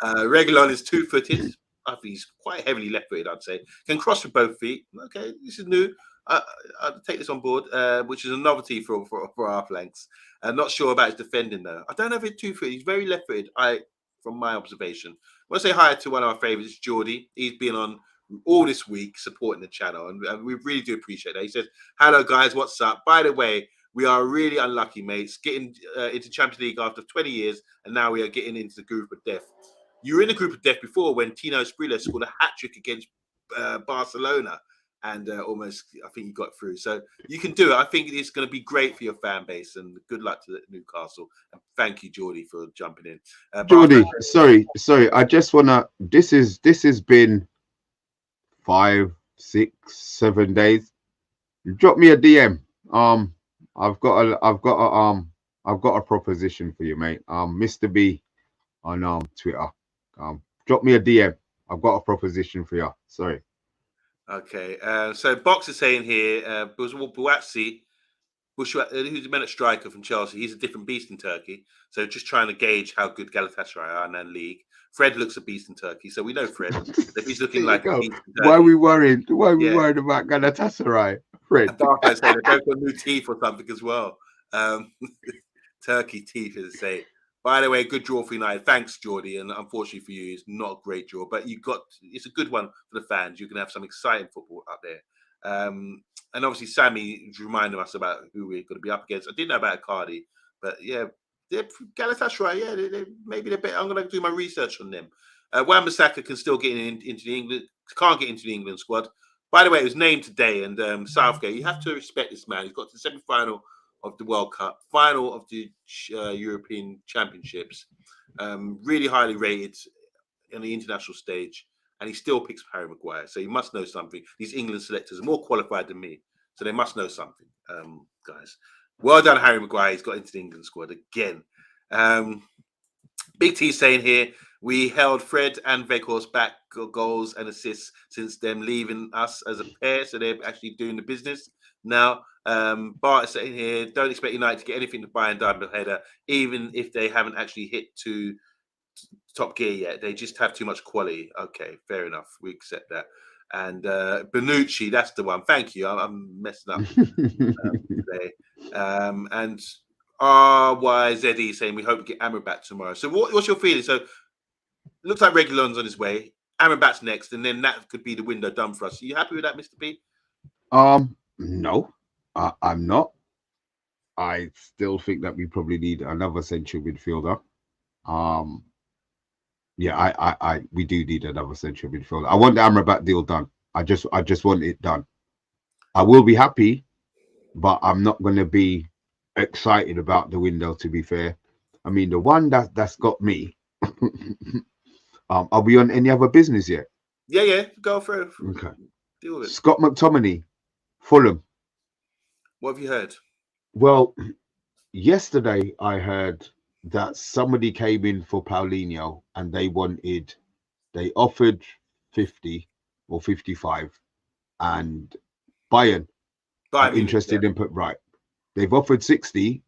Reguillion is 2-footed. I think he's quite heavily left-footed, I'd say. Can cross with both feet. Okay, this is new. I'll take this on board, which is a novelty for our flanks. I'm not sure about his defending, though. I don't know if it's 2-footed. He's very left-footed, from my observation. I want to say hi to one of our favourites, Geordie. He's been on all this week supporting the channel, and we really do appreciate that. He says, hello, guys, what's up? By the way, we are really unlucky, mates, getting into Champions League after 20 years, and now we are getting into the group of death. You were in the group of death before when Tino Spriler scored a hat-trick against Barcelona, and almost, I think, he got through. So you can do it. I think it's going to be great for your fan base, and good luck to Newcastle. And thank you, Geordie, for jumping in. Geordie, sorry. I just want to, this has been 5, 6, 7 days. Drop me a DM. I've got a proposition for you, mate. Mr. B on Twitter. Drop me a DM. I've got a proposition for you. Sorry. Okay. So Box is saying here, Buatsi, who's the man at striker from Chelsea, he's a different beast in Turkey. So just trying to gauge how good Galatasaray are in that league. Fred looks a beast in Turkey, so we know Fred. If he's looking like a beast in Turkey. Why are we worried? Why are we worried about Galatasaray? Fred. Barco saying they've both got new teeth or something as well. Turkey teeth, as they say. By the way, good draw for United. Thanks, Geordie. And unfortunately for you, it's not a great draw, but it's a good one for the fans. You can have some exciting football up there. And obviously, Sammy reminded us about who we're going to be up against. I didn't know about Cardi, but yeah, Galatasaray, maybe they're better. I'm going to do my research on them. Wan-Bissaka can still get into the England, can't get into the England squad. By the way, it was named today, and Southgate, you have to respect this man. He's got to the semi-final of the World Cup, final of the European Championships, really highly rated on the international stage, and he still picks Harry Maguire. So he must know something. These England selectors are more qualified than me, so they must know something, guys. Well done, Harry Maguire. He's got into the England squad again. Big T saying here, we held Fred and Weghorst back goals and assists since them leaving us as a pair, so they're actually doing the business now. Bart is saying here, don't expect United to get anything to Bayern double header, even if they haven't actually hit to top gear yet. They just have too much quality. Okay, fair enough. We accept that. And Bonucci, that's the one. Thank you. I'm messing up today. And RYZE saying we hope to get Amrabat tomorrow. So what's your feeling? So looks like Reguillon's on his way. Amrabat's next, and then that could be the window done for us. Are you happy with that, Mr. B? No, I'm not. I still think that we probably need another central midfielder. Yeah, we do need another central midfielder. I want the Amrabat deal done. I just want it done. I will be happy, but I'm not going to be excited about the window, to be fair. I mean, the one that's got me. Are we on any other business yet? Yeah, go through. Okay. Deal with it. Scott McTominay, Fulham. What have you heard? Well, yesterday I heard that somebody came in for Paulinho and they offered 50 or 55, and Bayern are interested in they've offered 60,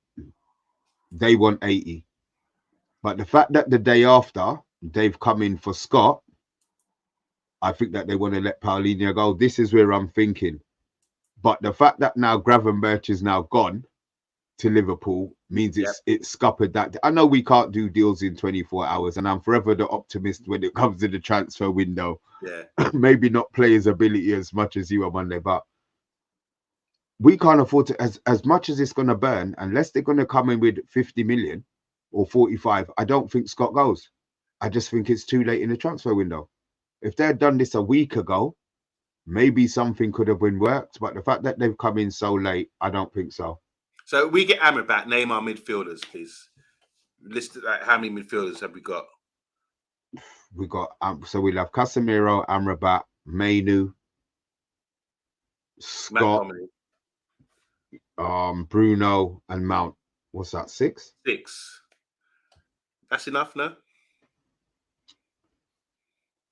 they want 80. But the fact that the day after they've come in for Scott, I think that they want to let Paulinho go. This is where I'm thinking. But the fact that now Gravenberch is now gone to Liverpool means it's scuppered that. I know we can't do deals in 24 hours, and I'm forever the optimist when it comes to the transfer window. Yeah. Maybe not players' ability as much as you on Monday, but we can't afford to, as much as it's going to burn, unless they're going to come in with 50 million or 45. I don't think Scott goes. I just think it's too late in the transfer window. If they had done this a week ago, maybe something could have been worked. But the fact that they've come in so late, I don't think so. So we get Amrabat. Name our midfielders, please. List like how many midfielders have we got? We got so we'll have Casemiro, Amrabat, Mainu, Scott, Bruno, and Mount. What's that? 6? 6. That's enough, no?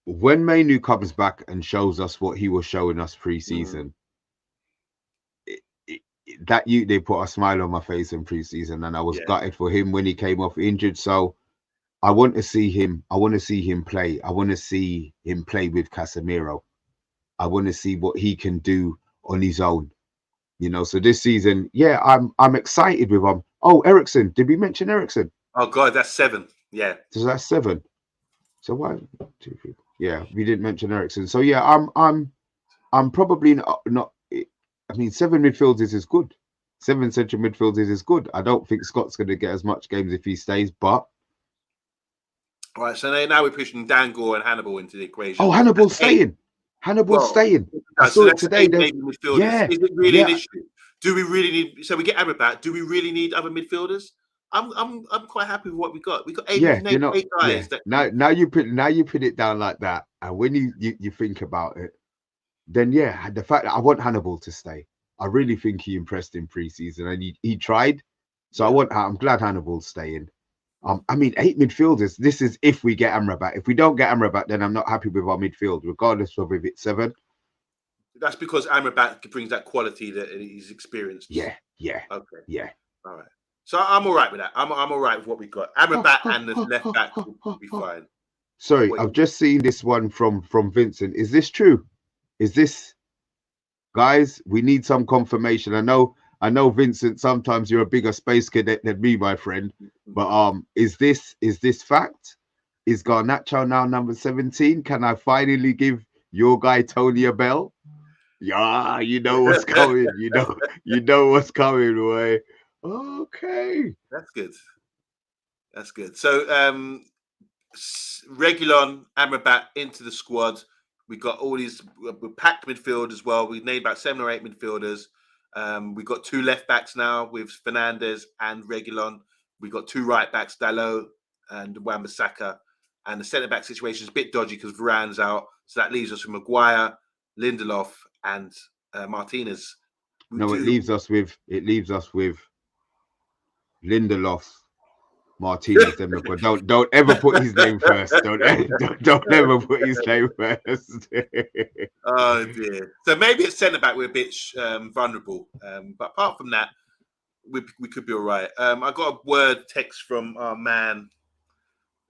When Mainu comes back and shows us what he was showing us pre-season, they put a smile on my face in pre-season, and I was gutted for him when he came off injured. So I want to see him. I want to see him play. I want to see him play with Casemiro. I want to see what he can do on his own. You know, so this season, I'm excited with him. Oh, Eriksen. Did we mention Eriksen? Oh God, that's 7. Yeah. So that's 7. So why 2, 3? Yeah, we didn't mention Eriksen. So yeah, I'm probably not. I mean, 7 midfielders is good. 7 central midfielders is good. I don't think Scott's going to get as much games if he stays, but. All right, so now we're pushing Dangle and Hannibal into the equation. Oh, Hannibal's staying. Hannibal's staying. I saw it today. Yeah. Is it really an issue? Do we really need? So we get Amrabat. Do we really need other midfielders? I'm quite happy with what we got. We got 8 guys. Yeah. Now you put it down like that, and when you think about it, then the fact that I want Hannibal to stay, I really think he impressed in pre-season, and he tried. So I'm glad Hannibal's staying. I mean, 8 midfielders. This is if we get Amrabat. If we don't get Amrabat, then I'm not happy with our midfield, regardless of if it's 7. That's because Amrabat brings that quality that he's experienced. Yeah. Okay. Yeah. All right. So I'm all right with that. I'm all right with what we got. Amrabat and the left back will be fine. Sorry, I've just seen this one from Vincent. Is this true? Is this, guys? We need some confirmation. I know, Vincent. Sometimes you're a bigger space cadet than me, my friend. But is this fact? Is Garnacho now number 17? Can I finally give your guy Tony a bell? Yeah, you know what's coming. You know what's coming, boy. Okay, that's good. So Reguilon, Amrabat into the squad. We got all these packed midfield as well. We've named about 7 or 8 midfielders. We've got 2 left backs now with Fernandes and Reguilon. We've got 2 right backs, Dalot and Wan-Bissaka. And the centre back situation is a bit dodgy because Varane's out. So that leaves us with Maguire, Lindelof, and Martinez. It leaves us with Lindelof, Martinez, them. But don't ever put his name first. Don't ever put his name first. Oh dear. So maybe at centre back we're a bit vulnerable. But apart from that, we could be all right. I got a word text from our man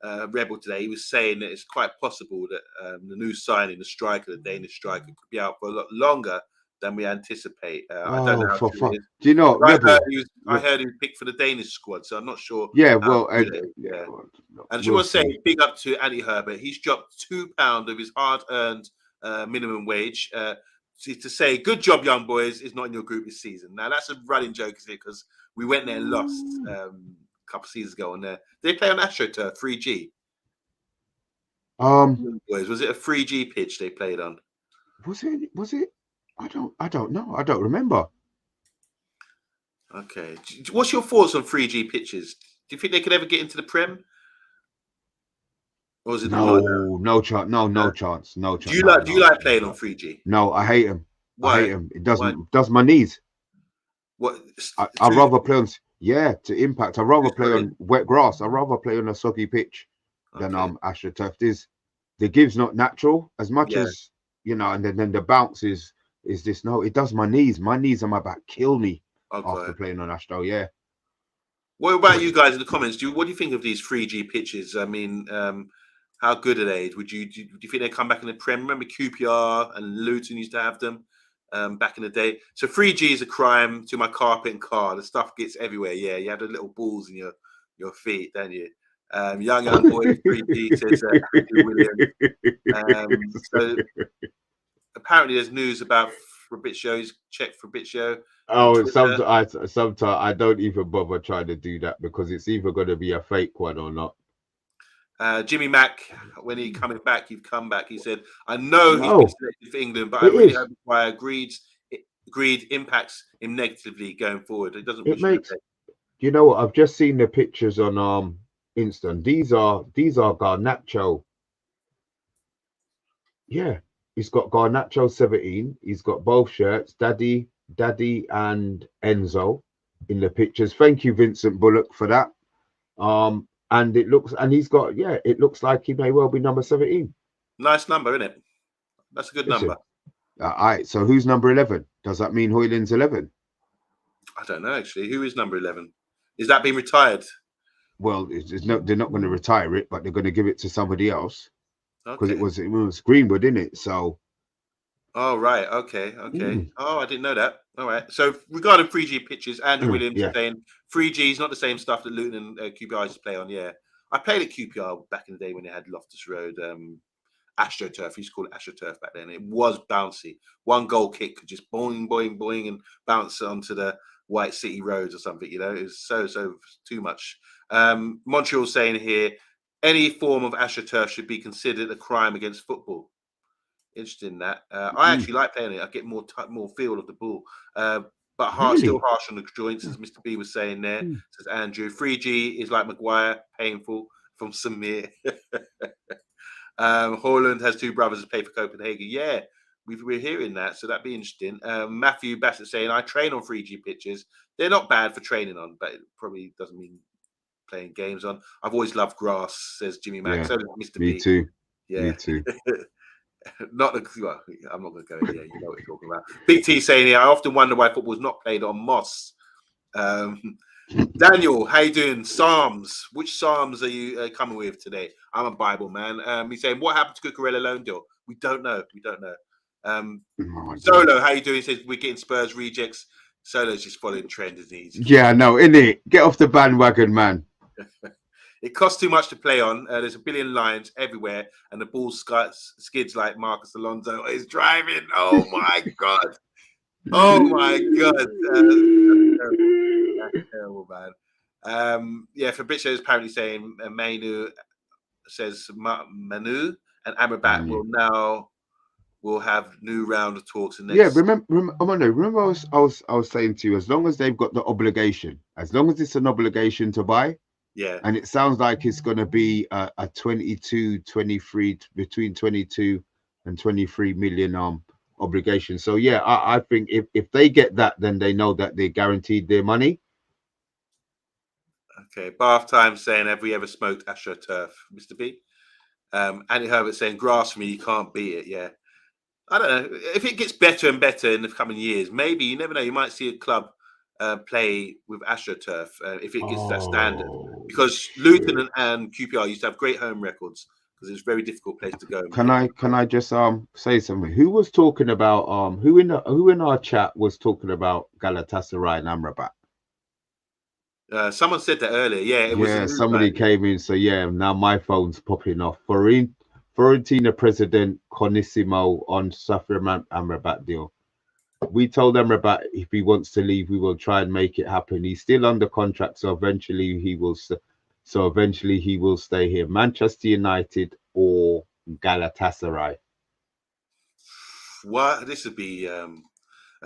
Rebel today. He was saying that it's quite possible that the new signing, the striker, the Danish striker, could be out for a lot longer than we anticipate. I don't know how true it is. Do you know, Rebel? I heard he was picked for the Danish squad, so I'm not sure. Yeah, well, yeah. And she was saying, big up to Andy Herbert. He's dropped £2 of his hard-earned minimum wage to say, "Good job, young boys, is not in your group this season." Now that's a running joke, isn't it? Because we went there and lost a couple of seasons ago on there. They play on AstroTurf 3G. Was it a 3G pitch they played on? Was it? I don't know. I don't remember. Okay. What's your thoughts on 3G pitches? Do you think they could ever get into the Prem? Or is it no chance. No chance. Do you like playing on 3G? No, I hate him. Why? I hate him. It does my knees. What? I'd rather play on to impact. I'd rather play on wet grass. I'd rather play on a soggy pitch than AstroTurf. The give's not natural as much as and then the bounce is this. No, it does my knees. My knees and my back kill me after playing on Astro. Yeah. What about you guys in the comments? What do you think of these 3G pitches? I mean, how good are they? Do you think they come back in the Prem? Remember QPR and Luton used to have them back in the day. So 3G is a crime to my carpet and car. The stuff gets everywhere. Yeah, you have the little balls in your feet, don't you? Young boy 3G says William. So apparently there's news about Fabrizio. Check Fabrizio. Oh, sometimes I don't even bother trying to do that because it's either going to be a fake one or not. Jimmy Mack, when he coming back, you've come back. He said, "I know he's been selected for England, but I really hope why greed impacts him negatively going forward. It doesn't." You know what? I've just seen the pictures on Insta. These are Garnacho. Yeah, he's got Garnacho 17. He's got both shirts, Daddy and Enzo in the pictures. Thank you, Vincent Bullock, for that. And it looks like he may well be number 17. Nice number, isn't it? That's a good number. All right. So who's number 11? Does that mean Højlund's 11? I don't know actually. Who is number 11? Is that being retired? Well, they're not going to retire it, but they're going to give it to somebody else because it was Greenwood, isn't it? So. Oh right. Okay. Oh, I didn't know that. All right. So regarding 3G pitches, Andrew Williams is saying 3G is not the same stuff that Luton and QPR used to play on. Yeah, I played at QPR back in the day when they had Loftus Road, AstroTurf. We used to call it AstroTurf back then. It was bouncy. One goal kick could just boing, boing, boing, and bounce onto the White City roads or something. It was so too much. Montreal's saying here, any form of AstroTurf should be considered a crime against football. Interesting in that. I actually like playing it. I get more feel of the ball. But still harsh on the joints, as Mr. B was saying there, says Andrew. 3G is like Maguire, painful, from Samir. Højlund has two brothers who play for Copenhagen. Yeah, we're hearing that, so that'd be interesting. Matthew Bassett saying, I train on 3G pitches. They're not bad for training on, but it probably doesn't mean playing games on. I've always loved grass, says Jimmy Mack. So does Mr. B. Me too. Yeah. Me too. I'm not going to go here. You know what you're talking about. Big T saying here, I often wonder why football is not played on moss. Daniel, how you doing? Psalms. Which Psalms are you coming with today? I'm a Bible man. He's saying, what happened to Cucurella loan deal? We don't know. Solo, how you doing? He says, we're getting Spurs rejects. Solo's just following trend, isn't he? Yeah, no, innit? Get off the bandwagon, man. It costs too much to play on. There's a billion lines everywhere, and the ball skids like Marcus Alonso is driving. Oh my god! Oh my god! That's terrible, man. Fabrizio is apparently saying Manu says Manu and Amrabat will have new round of talks. Remember I was saying to you, as long as they've got the obligation, as long as it's an obligation to buy. Yeah, and it sounds like it's going to be a 22, 23, between 22 and 23 million obligation. So yeah, I think if they get that, then they know that they're guaranteed their money. Okay, bath time saying, have we ever smoked AstroTurf, Mr. B? Andy Herbert saying, grass for me, you can't beat it. Yeah. I don't know. If it gets better and better in the coming years, maybe, you never know, you might see a club play with AstroTurf if it gets to that standard. Because Luton and QPR used to have great home records because it's a very difficult place to go. Can I just say something? Who was talking about who in our chat was talking about Galatasaray and Amrabat? Someone said that earlier. Yeah, it was. Yeah, somebody came in. So yeah, now my phone's popping off. Fiorentina president Conissimo on Safir Amrabat deal. We told Amrabat if he wants to leave, we will try and make it happen. He's still under contract, so eventually he will. So eventually he will stay here. Manchester United or Galatasaray. What? This would be a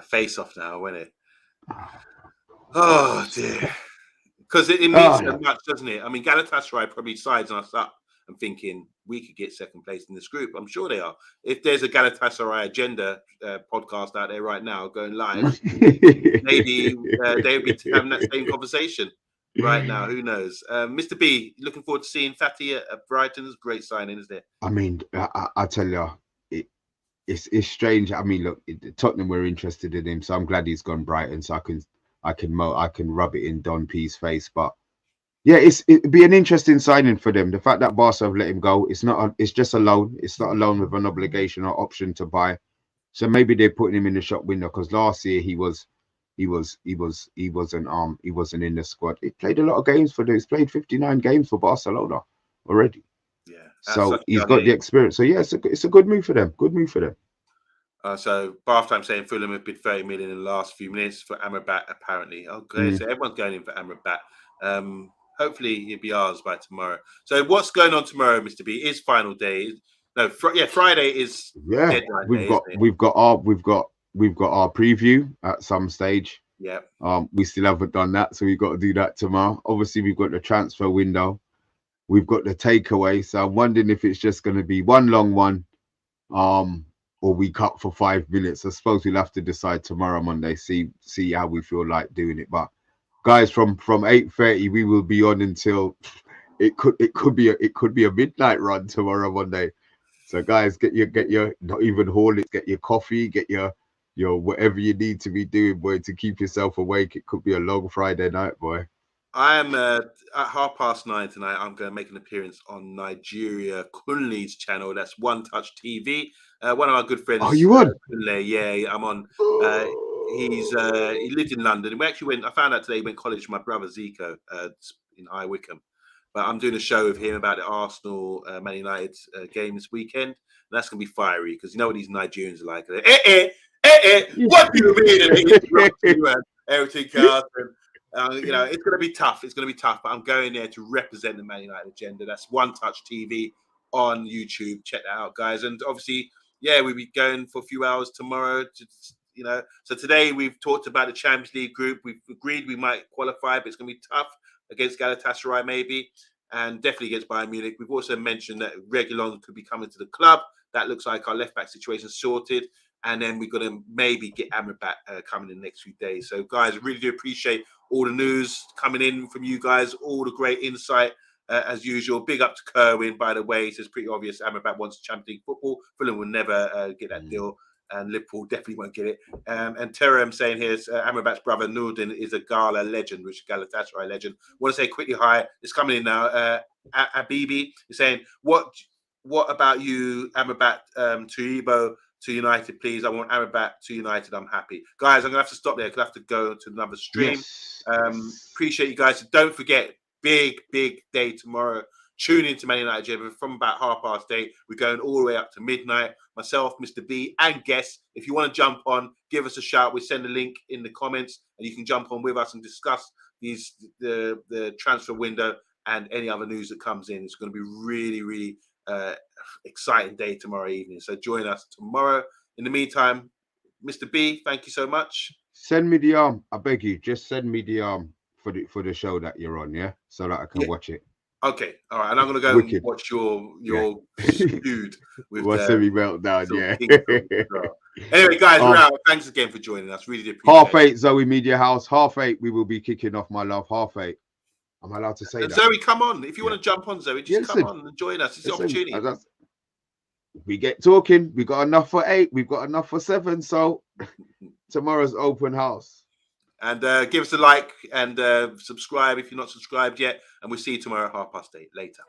face-off now, wouldn't it? Oh dear. Because it means so much, doesn't it? I mean, Galatasaray probably sides us up and thinking we could get second place in this group. I'm sure they are. If there's a Galatasaray agenda podcast out there right now going live, maybe they would be having that same conversation right now. Who knows? Mr. B, looking forward to seeing Fatty at Brighton's great signing, isn't it? I mean, I tell you, it's strange. I mean, look, Tottenham were interested in him, so I'm glad he's gone Brighton, so I can rub it in Don P's face. But yeah, it'd be an interesting signing for them. The fact that Barca have let him go, it's just a loan. It's not a loan with an obligation or option to buy. So maybe they're putting him in the shop window because last year he wasn't in the squad. He played a lot of games for them. He's played 59 games for Barcelona already. Yeah. So he's got the experience. So yeah, it's a good move for them. Good move for them. So bath time saying Fulham have bid 30 million in the last few minutes for Amrabat, apparently. Okay, so everyone's going in for Amrabat. Hopefully he'll be ours by tomorrow. So what's going on tomorrow, Mr. B? Is final day? No, Friday is deadline day, we've got our preview at some stage. Yeah. We still haven't done that, so we've got to do that tomorrow. Obviously, we've got the transfer window. We've got the takeaway. So I'm wondering if it's just going to be one long one, or we cut for 5 minutes. I suppose we'll have to decide tomorrow, Monday. See how we feel like doing it. But guys, from 8:30, we will be on until it could be a midnight run tomorrow, Monday. So guys, get your not even haul it. Get your coffee. Get your whatever you need to be doing, boy, to keep yourself awake. It could be a long Friday night, boy. I am at 9:30 tonight. I'm going to make an appearance on Nigeria Kunle's channel. That's One Touch TV. One of our good friends. Oh, you on? Yeah, I'm on. He lived in London. We actually went. I found out today he went to college with my brother Zico in High Wycombe. But I'm doing a show with him about the Arsenal Man United game this weekend. And that's going to be fiery because you know what these Nigerians are like. What do you mean? Everything else. It's going to be tough. It's going to be tough. But I'm going there to represent the Man United agenda. That's One Touch TV on YouTube. Check that out, guys. And obviously, we'll be going for a few hours tomorrow. So today we've talked about the Champions League group. We've agreed we might qualify, but it's going to be tough against Galatasaray maybe, and definitely against Bayern Munich. We've also mentioned that Reguillion could be coming to the club. That looks like our left back situation sorted. And then we're going to maybe get Amrabat coming in the next few days. So, guys, I really do appreciate all the news coming in from you guys, all the great insight as usual. Big up to Kerwin, by the way. It's pretty obvious Amrabat wants Champions League football. Fulham will never get that deal, and Liverpool definitely won't get it. And Terem saying here, Amrabat's brother Nurdin is a Gala legend, which is a Galatasaray legend. I want to say quickly hi. It's coming in now. Abibi is saying, what about you, Amrabat, to Ebo? To United, please. I want Amrabat to United. I'm happy. Guys, I'm going to have to stop there because I have to go to another stream. Yes. Appreciate you guys. Don't forget, big day tomorrow. Tune into Man United from about 8:30. We're going all the way up to midnight. Myself, Mr. B, and guests. If you want to jump on, give us a shout. We send a link in the comments, and you can jump on with us and discuss the transfer window and any other news that comes in. It's going to be really exciting day tomorrow evening. So join us tomorrow. In the meantime, Mr. B, thank you so much. Send me the I beg you, just send me the for the show that you're on, yeah, so that I can watch it. Okay, all right, and I'm gonna go and watch your feud with semi meltdown. Yeah. Anyway, guys, we're out. Thanks again for joining us. Really do appreciate it. 8:30 Zoe Media House. 8:30 we will be kicking off, my love. 8:30. I'm allowed to say And that. Zoe, come on. If you want to jump on, Zoe, just come on and join us. It's an opportunity. We get talking. We got enough for 8. We've got enough for 7. So tomorrow's open house. And give us a like and subscribe if you're not subscribed yet. And we'll see you tomorrow at 8:30. Later.